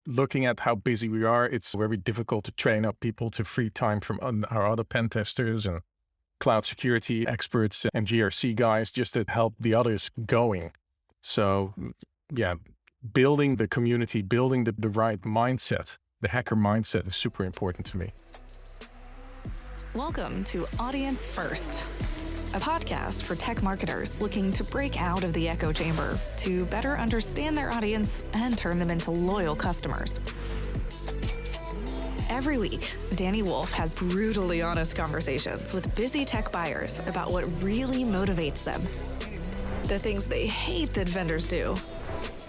looking at how busy we are, it's very difficult to train up people to free time from our other pen testers and cloud security experts and GRC guys just to help the others going. So yeah, building the community, building the right mindset, the hacker mindset is super important to me. Welcome to Audience First, a podcast for tech marketers looking to break out of the echo chamber to better understand their audience and turn them into loyal customers. Every week, Danny Wolf has brutally honest conversations with busy tech buyers about what really motivates them, the things they hate that vendors do,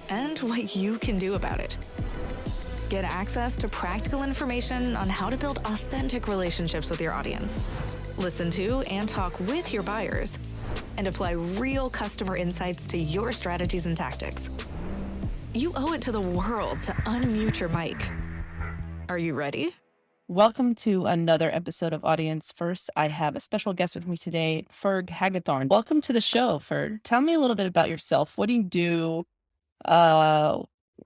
and what you can do about it. Get access to practical information on how to build authentic relationships with your audience. Listen to and talk with your buyers, and apply real customer insights to your strategies and tactics. You owe it to the world to unmute your mic. Are you ready? Welcome to another episode of Audience First. I have a special guest with me today, Ferd Hagethorn. Welcome to the show, Ferd. Tell me a little bit about yourself. What do you do?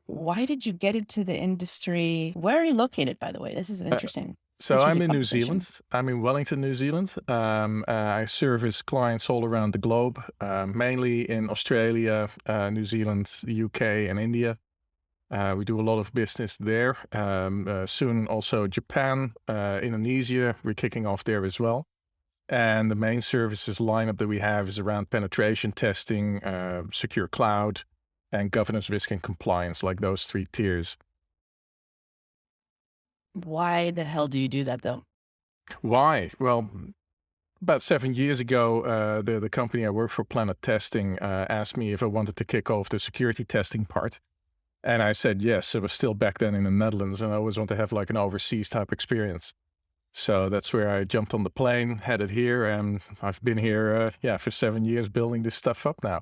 Why did you get into the industry? Where are you located, by the way? This is an interesting. So I'm in New Zealand. I'm in Wellington, New Zealand. I service clients all around the globe, mainly in Australia, New Zealand, the UK, and India. We do a lot of business there. Soon also Japan, Indonesia. We're kicking off there as well. And the main services lineup that we have is around penetration testing, secure cloud, and governance, risk, and compliance, like those three tiers. Why the hell do you do that, though? Why? Well, about 7 years ago, the company I work for, Planit Testing, asked me if I wanted to kick off the security testing part. And I said yes. It was still back then in the Netherlands, and I always want to have like an overseas type experience. So that's where I jumped on the plane, headed here, and I've been here, for 7 years building this stuff up now.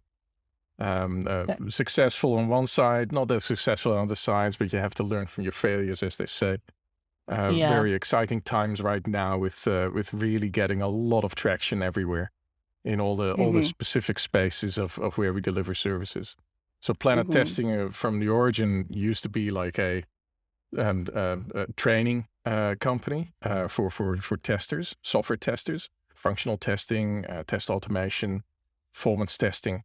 Successful on one side, not that successful on the sides, but you have to learn from your failures, as they say. Very exciting times right now with really getting a lot of traction everywhere in all the specific spaces of where we deliver services. So Planit Testing from the origin used to be like a training company for testers, software testers, functional testing, test automation, performance testing.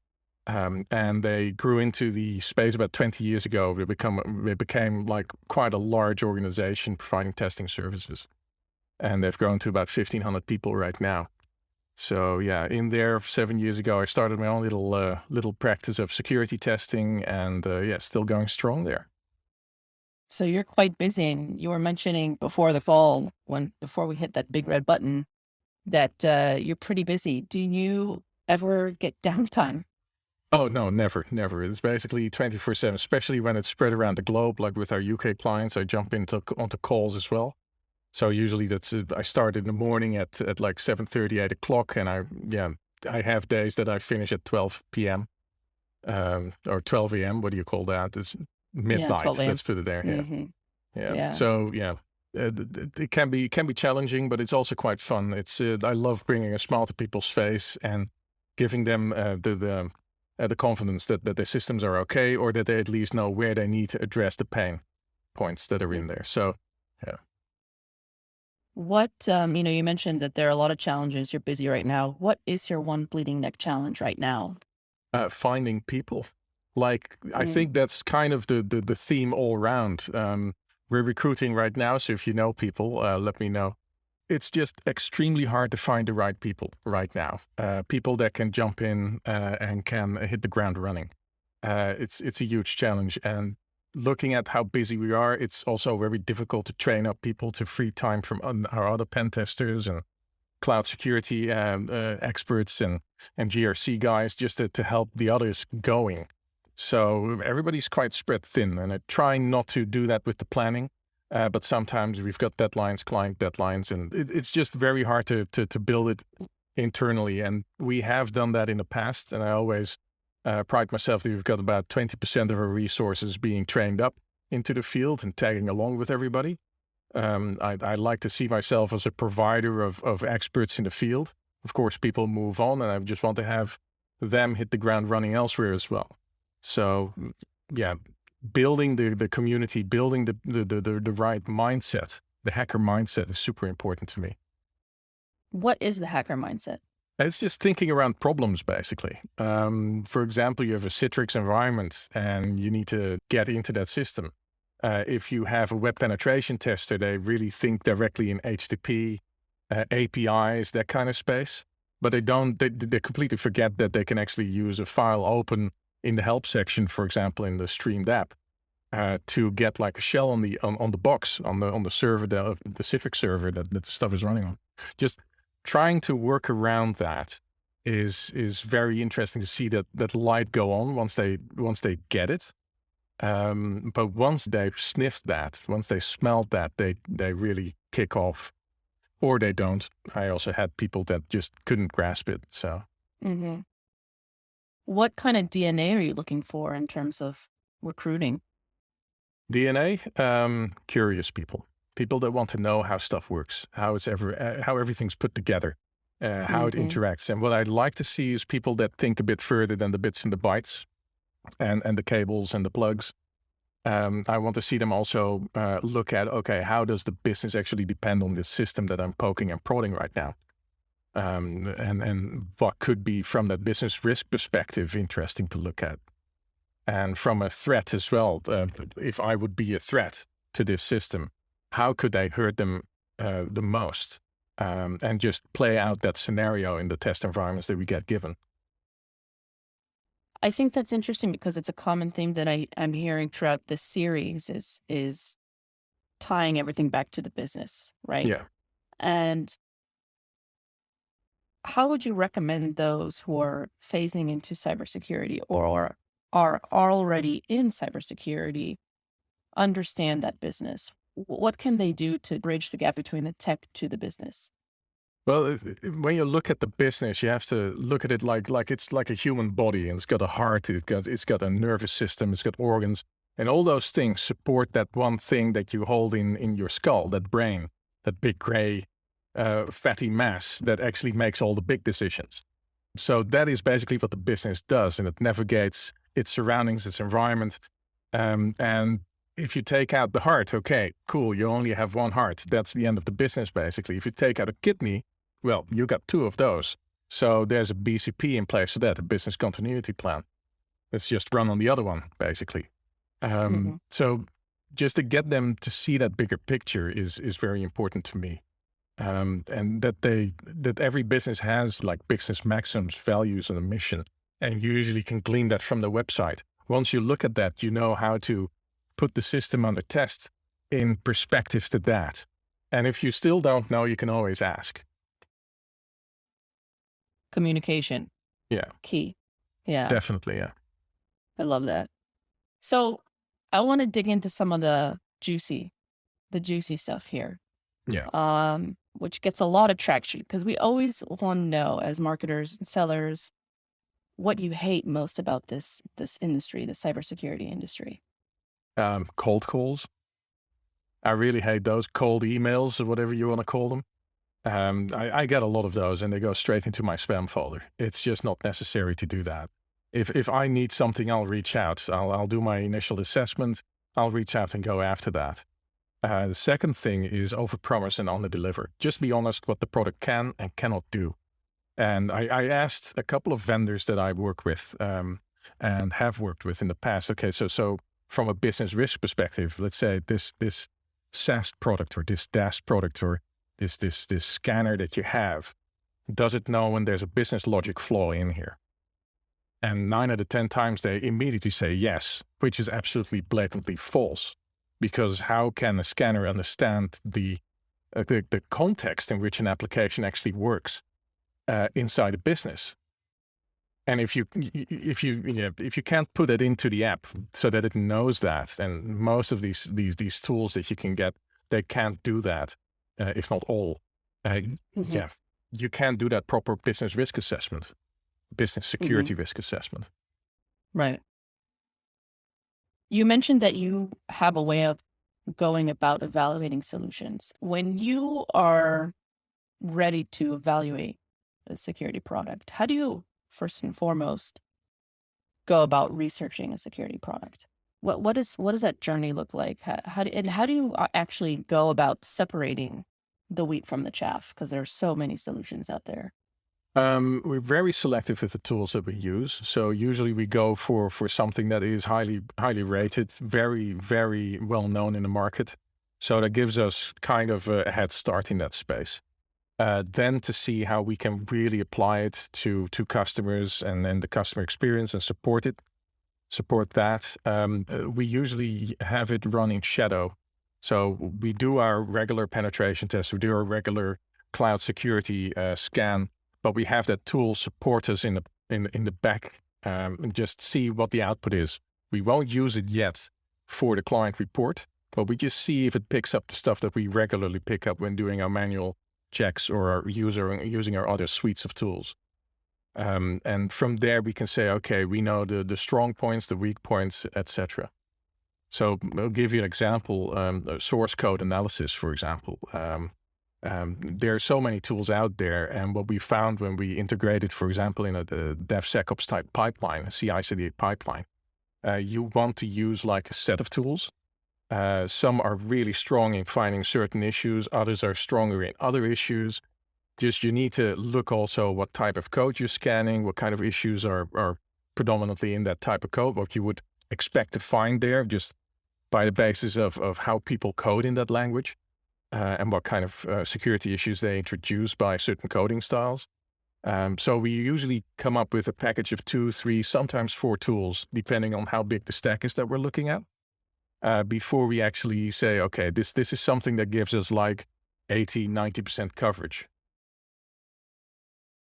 And they grew into the space about 20 years ago. They became like quite a large organization providing testing services. And they've grown to about 1,500 people right now. So yeah, in there 7 years ago, I started my own little practice of security testing, and still going strong there. So you're quite busy, and you were mentioning before the call, before we hit that big red button, that you're pretty busy. Do you ever get downtime? Oh, no, never. It's basically 24/7, especially when it's spread around the globe. Like with our UK clients, I jump onto calls as well. So usually I start in the morning at like 7:30, 8 o'clock, and I have days that I finish at 12 p.m. Or 12 a.m. What do you call that? It's midnight. 12 a.m. Let's put it there. Yeah. Mm-hmm. Yeah. So it can be challenging, but it's also quite fun. I love bringing a smile to people's face and giving them the confidence that their systems are okay, or that they at least know where they need to address the pain points that are in there. So, yeah. What, you mentioned that there are a lot of challenges. You're busy right now. What is your one bleeding neck challenge right now? Finding people. Like, I think that's kind of the theme all around. We're recruiting right now, so if you know people, let me know. It's just extremely hard to find the right people right now. People that can jump in and can hit the ground running. It's a huge challenge. And looking at how busy we are, it's also very difficult to train up people to free time from our other pen testers and cloud security experts and GRC guys just to help the others going. So everybody's quite spread thin, and I try not to do that with the planning. But sometimes we've got deadlines, client deadlines, and it's just very hard to build it internally. And we have done that in the past, and I always pride myself that we've got about 20% of our resources being trained up into the field and tagging along with everybody. I like to see myself as a provider of experts in the field. Of course, people move on, and I just want to have them hit the ground running elsewhere as well. So, yeah, building the community, building the right mindset, the hacker mindset is super important to me. What is the hacker mindset? It's just thinking around problems, basically. For example, you have a Citrix environment and you need to get into that system. If you have a web penetration tester, they really think directly in HTTP, APIs, that kind of space. But they completely forget that they can actually use a file open in the help section, for example, in the streamed app, to get like a shell on the box, on the server, the Citrix server that the stuff is running on. Just trying to work around that is very interesting to see that light go on once they get it. But once they've sniffed that, once they smelled that, they really kick off, or they don't. I also had people that just couldn't grasp it. So, What kind of DNA are you looking for in terms of recruiting? DNA, curious people that want to know how stuff works, how everything's put together, how it interacts. And what I'd like to see is people that think a bit further than the bits and the bytes and the cables and the plugs. I want to see them also look at, okay, how does the business actually depend on this system that I'm poking and prodding right now? And what could be, from that business risk perspective, interesting to look at. And from a threat as well, if I would be a threat to this system, how could I hurt them the most? And just play out that scenario in the test environments that we get given. I think that's interesting because it's a common theme that I'm hearing throughout this series is tying everything back to the business, right? Yeah. And how would you recommend those who are phasing into cybersecurity or are already in cybersecurity understand that business? What can they do to bridge the gap between the tech to the business? Well, when you look at the business, you have to look at it like it's like a human body, and it's got a heart, it's got a nervous system, it's got organs, and all those things support that one thing that you hold in your skull, that brain, that big gray fatty mass that actually makes all the big decisions. So that is basically what the business does, and it navigates its surroundings, its environment. And if you take out the heart, okay, cool, you only have one heart. That's the end of the business, basically. If you take out a kidney, well, you got two of those. So there's a BCP in place for that, a business continuity plan. It's just run on the other one, basically. So just to get them to see that bigger picture is very important to me. And that every business has like business maxims, values, and a mission, and you usually can glean that from the website. Once you look at that, you know how to put the system under test in perspective to that. And if you still don't know, you can always ask. Communication. Yeah. Key. Yeah. Definitely, yeah. I love that. So I want to dig into some of the juicy stuff here. Yeah. Which gets a lot of traction because we always want to know, as marketers and sellers, what you hate most about this industry, the cybersecurity industry. Cold calls. I really hate those cold emails or whatever you want to call them. I get a lot of those and they go straight into my spam folder. It's just not necessary to do that. If I need something, I'll reach out. I'll do my initial assessment. I'll reach out and go after that. The second thing is overpromise and underdeliver. Just be honest what the product can and cannot do. And I asked a couple of vendors that I work with and have worked with in the past. Okay, so from a business risk perspective, let's say this SaaS product or this DaaS product or this scanner that you have, does it know when there's a business logic flaw in here? And 9 out of 10 times they immediately say yes, which is absolutely blatantly false. Because how can a scanner understand the context in which an application actually works inside a business? And if you can't put it into the app so that it knows that, and most of these tools that you can get, they can't do that, if not all. Yeah, you can't do that proper business risk assessment, business security risk assessment. Right. You mentioned that you have a way of going about evaluating solutions. When you are ready to evaluate a security product, how do you first and foremost go about researching a security product? What does that journey look like? How do you actually go about separating the wheat from the chaff? Because there are so many solutions out there. We're very selective with the tools that we use. So usually we go for something that is highly rated, very well known in the market. So that gives us kind of a head start in that space. Then to see how we can really apply it to customers and then the customer experience and support that. We usually have it run in shadow. So we do our regular penetration test, we do our regular cloud security scan, but we have that tool support us in the back and just see what the output is. We won't use it yet for the client report, but we just see if it picks up the stuff that we regularly pick up when doing our manual checks or using our other suites of tools. And from there we can say, okay, we know the strong points, the weak points, etc. So I'll give you an example, source code analysis, for example. There are so many tools out there, and what we found when we integrated, for example, in the DevSecOps type pipeline, a CI/CD pipeline, you want to use like a set of tools. Some are really strong in finding certain issues, others are stronger in other issues. Just you need to look also what type of code you're scanning, what kind of issues are predominantly in that type of code, what you would expect to find there just by the basis of how people code in that language, and what kind of security issues they introduce by certain coding styles. So we usually come up with a package of 2, 3, sometimes 4 tools, depending on how big the stack is that we're looking at, before we actually say, okay, this is something that gives us like 80, 90% coverage.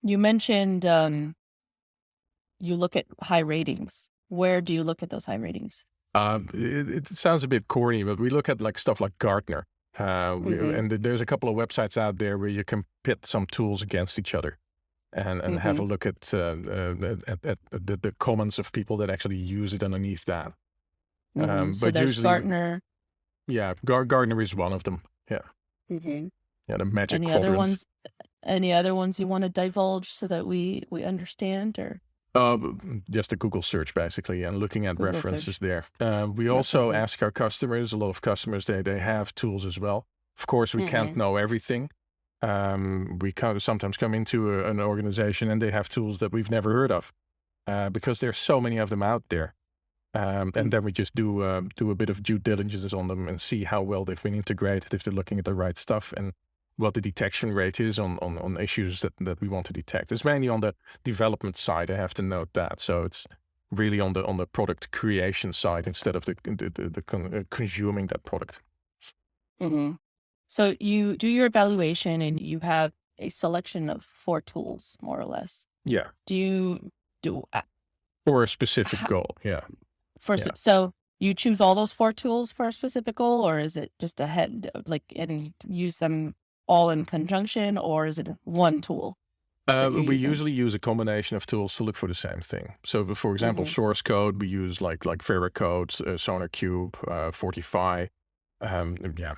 You mentioned you look at high ratings. Where do you look at those high ratings? It sounds a bit corny, but we look at like stuff like Gartner. And there's a couple of websites out there where you can pit some tools against each other and have a look at the comments of people that actually use it underneath that. So But there's usually, Gartner. yeah, Gartner is one of them. Yeah, yeah, the magic Any other quadrant. ones? Any other ones you want to divulge so that we understand, or Just a Google search basically, and looking at Google references search there. We also references? ask our customers, a lot of customers, they have tools as well. Of course, we can't know everything. We sometimes come into an organization and they have tools that we've never heard of, because there's so many of them out there. And then we just do a bit of due diligence on them and see how well they've been integrated, if they're looking at the right stuff, and what the detection rate is on issues that we want to detect. It's mainly on the development side, I have to note that. So it's really on the product creation side instead of the consuming that product. So you do your evaluation and you have a selection of 4 tools, more or less. Yeah, Do you do for a specific how, goal. Yeah, yeah. so you choose all those 4 tools for a specific goal, or is it just and use them all in conjunction, or is it one tool that you're We using? usually use a combination of tools to look for the same thing. So, for example, Mm-hmm. source code, we use like Veracode, SonarCube, Fortify, yeah,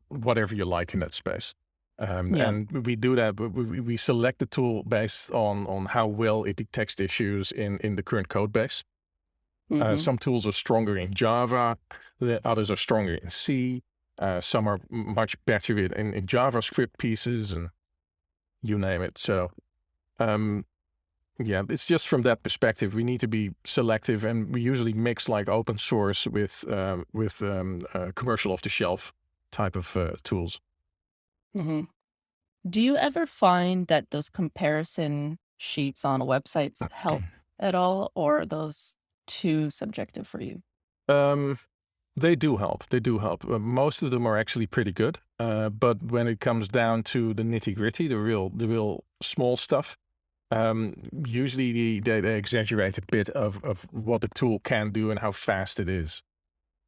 whatever you like in that space. Yeah. And we do that. We select the tool based on how well it detects issues in the current code base. Mm-hmm. Some tools are stronger in Java, the others are stronger in C. Some are much better in JavaScript pieces, and you name it. So, yeah, it's just from that perspective. We need to be selective, and we usually mix like open source with commercial off-the-shelf type of tools. Mm-hmm. Do you ever find that those comparison sheets on websites help at all, or are those too subjective for you? Um, they do help. They do help. Most of them are actually pretty good. But when it comes down to the nitty-gritty, the real small stuff, usually they exaggerate a bit of what the tool can do and how fast it is,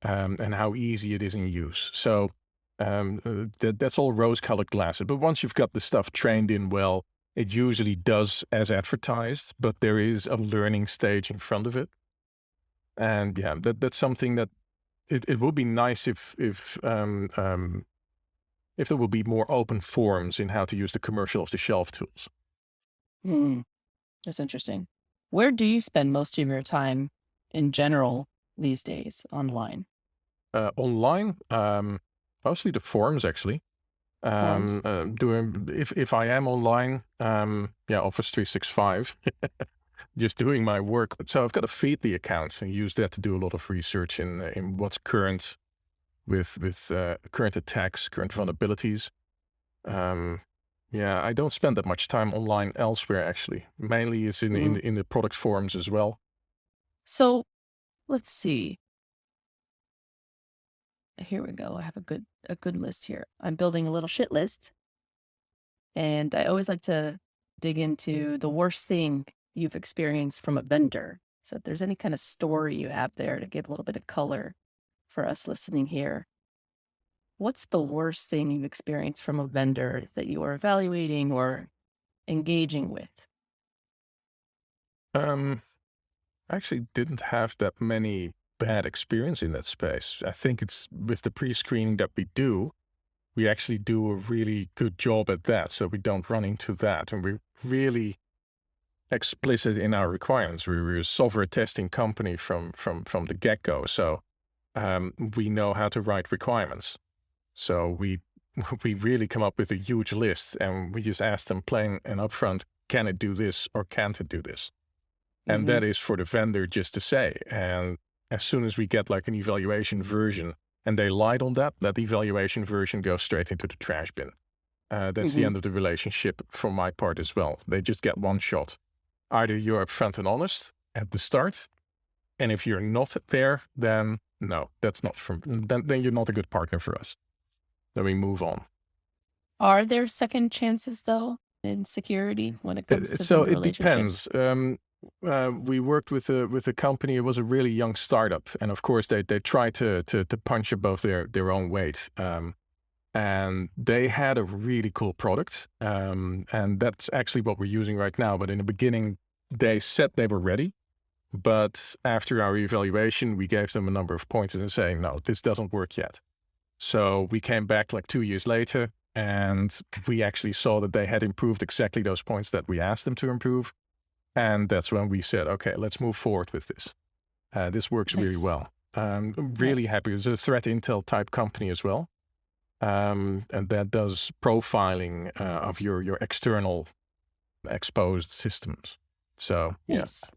and how easy it is in use. So that's all rose-colored glasses. But once you've got the stuff trained in well, it usually does as advertised, but there is a learning stage in front of it. And yeah, that's something that it would be nice if there would be more open forums in how to use the commercial off-the-shelf tools. That's interesting. Where do you spend most of your time in general these days online? Online, mostly the forums actually. Forums? Doing if I am online, Office 365, just doing my work. So I've got to feed the account and use that to do a lot of research in what's current with current attacks, current vulnerabilities. I don't spend that much time online elsewhere actually. Mainly it's in the product forums as well. So let's see. Here we go. I have a good list here. I'm building a little shit list. And I always like to dig into the worst thing you've experienced from a vendor. So if there's any kind of story you have there to give a little bit of color for us listening here, what's the worst thing you've experienced from a vendor that you are evaluating or engaging with? I actually didn't have that many bad experience in that space. I think it's with the pre-screening that we do, we actually do a really good job at that, so we don't run into that. And we're really explicit in our requirements. We're a software testing company from the get-go, so we know how to write requirements. So we really come up with a huge list, and we just ask them plain and upfront, can it do this or can't it do this? And that is for the vendor just to say. And as soon as we get like an evaluation version and they lied on that evaluation version goes straight into the trash bin. That's the end of the relationship from my part as well. They just get one shot. Either you're upfront and honest at the start, and if you're not there, then no, that's not then you're not a good partner for us. Then we move on. Are there second chances though in security when it comes to So vendor it relationships? depends. We worked with a company. It was a really young startup, and of course they tried to punch above their own weight. And they had a really cool product, and that's actually what we're using right now. But in the beginning, they said they were ready, but after our evaluation, we gave them a number of pointers and saying, no, this doesn't work yet. So we came back like 2 years later, and we actually saw that they had improved exactly those points that we asked them to improve. And that's when we said, okay, let's move forward with this. This works really Nice. well. Really Nice. happy. It's a threat intel type company as well. And that does profiling of your external exposed systems. So yeah. Nice.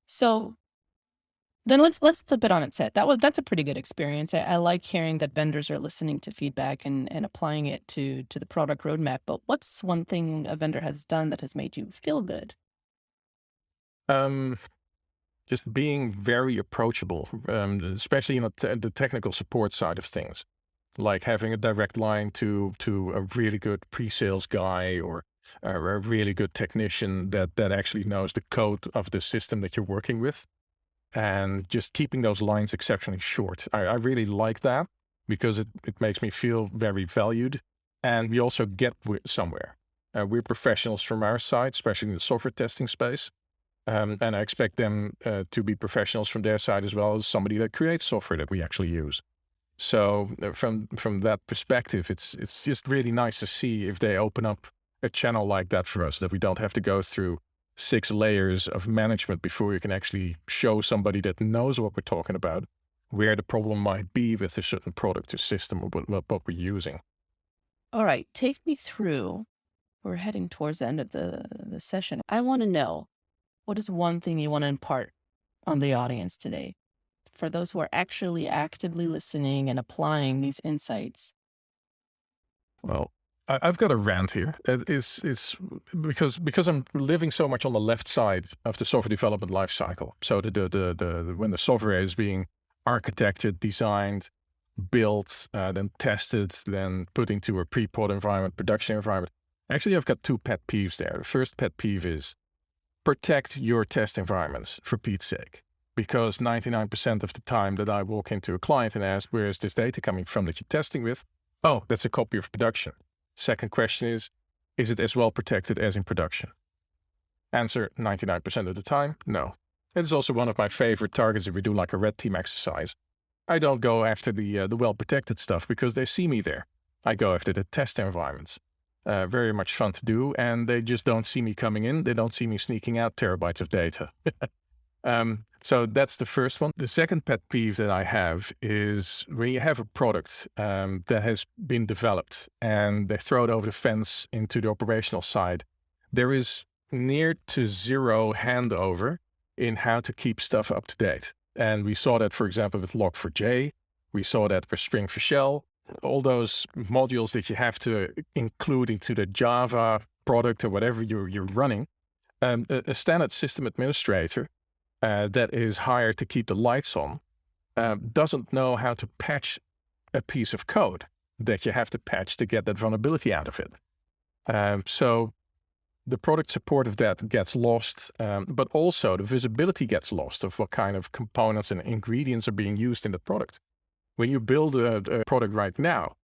So then let's flip it on its head. That's a pretty good experience. I like hearing that vendors are listening to feedback and applying it to the product roadmap. But what's one thing a vendor has done that has made you feel good? Just being very approachable, especially the technical support side of things, like having a direct line to a really good pre-sales guy or a really good technician that actually knows the code of the system that you're working with. And just keeping those lines exceptionally short. I really like that because it makes me feel very valued. And we also get somewhere. We're professionals from our side, especially in the software testing space. And I expect them to be professionals from their side as well as somebody that creates software that we actually use. So from that perspective, it's just really nice to see if they open up a channel like that for us, that we don't have to go through 6 layers of management before you can actually show somebody that knows what we're talking about, where the problem might be with a certain product or system or what we're using. All right, take me through. We're heading towards the end of the session. I want to know, what is one thing you want to impart on the audience today? For those who are actually actively listening and applying these insights. Well, I've got a rant here. It's because I'm living so much on the left side of the software development lifecycle. So the when the software is being architected, designed, built, then tested, then put into a pre-prod environment, production environment. Actually, I've got 2 pet peeves there. The first pet peeve is protect your test environments, for Pete's sake. Because 99% of the time that I walk into a client and ask, where is this data coming from that you're testing with? Oh, that's a copy of production. Second question is it as well protected as in production? Answer, 99% of the time, no. It is also one of my favorite targets if we do like a red team exercise. I don't go after the well-protected stuff because they see me there. I go after the test environments. Very much fun to do, and they just don't see me coming in. They don't see me sneaking out terabytes of data. So that's the first one. The second pet peeve that I have is when you have a product that has been developed and they throw it over the fence into the operational side, there is near to zero handover in how to keep stuff up to date. And we saw that, for example, with Log4j. We saw that for String for Shell. All those modules that you have to include into the Java product or whatever you're running. A standard system administrator that is hired to keep the lights on doesn't know how to patch a piece of code that you have to patch to get that vulnerability out of it. So the product support of that gets lost, but also the visibility gets lost of what kind of components and ingredients are being used in the product. When you build a product right now,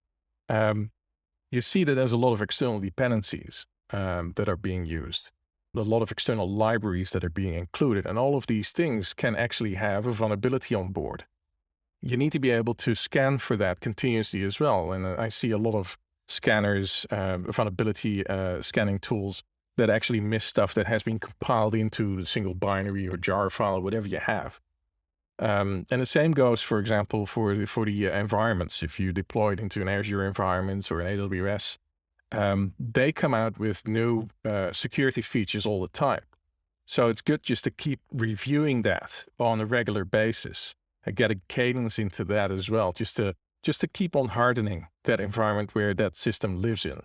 you see that there's a lot of external dependencies that are being used, a lot of external libraries that are being included, and all of these things can actually have a vulnerability on board. You need to be able to scan for that continuously as well. And I see a lot of scanners, vulnerability scanning tools that actually miss stuff that has been compiled into a single binary or jar file or whatever you have. And the same goes, for example, for the environments. If you deploy it into an Azure environment or an AWS, they come out with new security features all the time. So it's good just to keep reviewing that on a regular basis and get a cadence into that as well, just to keep on hardening that environment where that system lives in.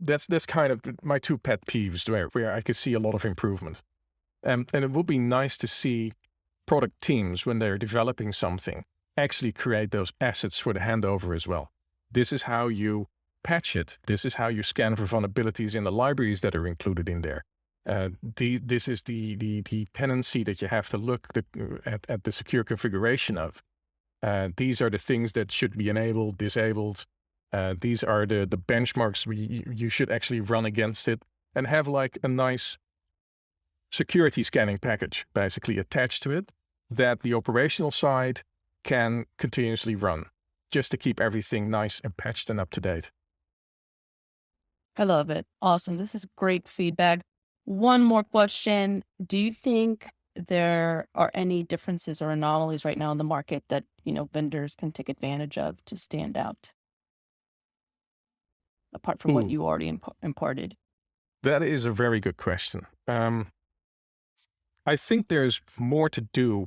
That's kind of my two pet peeves where I could see a lot of improvement. And it would be nice to see product teams, when they're developing something, actually create those assets for the handover as well. This is how you patch it. This is how you scan for vulnerabilities in the libraries that are included in there. This is the tendency that you have to look at the secure configuration of. These are the things that should be enabled, disabled. These are the benchmarks you should actually run against it and have like a nice security scanning package basically attached to it that the operational side can continuously run just to keep everything nice and patched and up to date. I love it. Awesome. This is great feedback. One more question. Do you think there are any differences or anomalies right now in the market that, vendors can take advantage of to stand out? Apart from what you already imparted. That is a very good question. I think there's more to do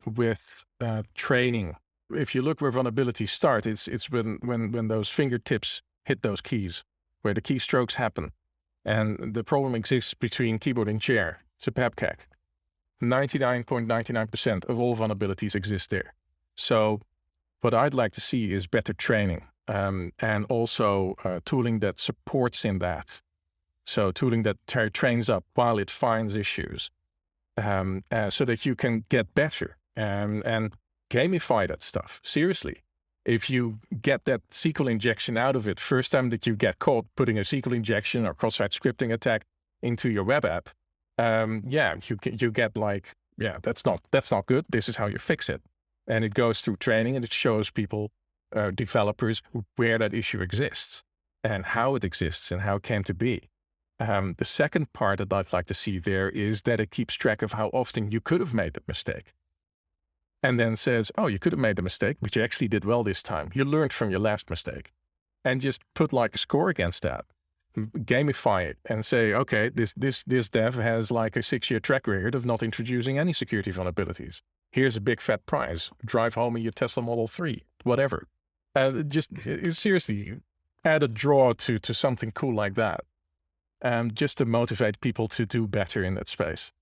with training. If you look where vulnerabilities start, it's when those fingertips hit those keys, where the keystrokes happen. And the problem exists between keyboard and chair. It's a PEBCAC. 99.99% of all vulnerabilities exist there. So what I'd like to see is better training and also tooling that supports in that. So tooling that trains up while it finds issues so that you can get better and gamify that stuff. Seriously. If you get that SQL injection out of it, first time that you get caught putting a SQL injection or cross-site scripting attack into your web app, you get like, that's not good. This is how you fix it. And it goes through training and it shows people, developers, where that issue exists and how it exists and how it came to be. The second part that I'd like to see there is that it keeps track of how often you could have made that mistake. And then says, oh, you could have made the mistake, but you actually did well this time. You learned from your last mistake. And just put like a score against that. Gamify it and say, okay, this dev has like a 6-year track record of not introducing any security vulnerabilities. Here's a big fat prize. Drive home in your Tesla Model 3, whatever. Just seriously, add a draw to something cool like that. Just to motivate people to do better in that space.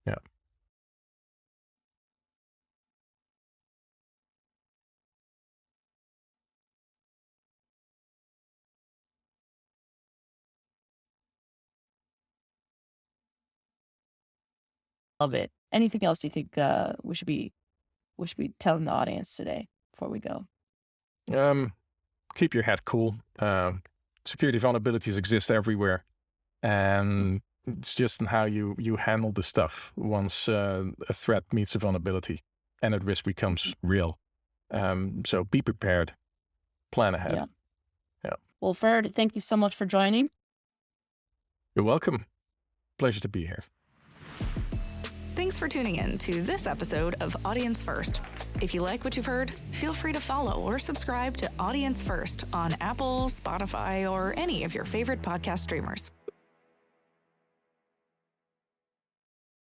Yeah. Love it. Anything else you think we should be telling the audience today before we go? Keep your head cool. Security vulnerabilities exist everywhere. And it's just in how you handle the stuff once a threat meets a vulnerability and a risk becomes real. So be prepared. Plan ahead. Yeah. Well, Ferd, thank you so much for joining. You're welcome. Pleasure to be here. for tuning in to this episode of Audience First. If you like what you've heard, feel free to follow or subscribe to Audience First on Apple, Spotify, or any of your favorite podcast streamers.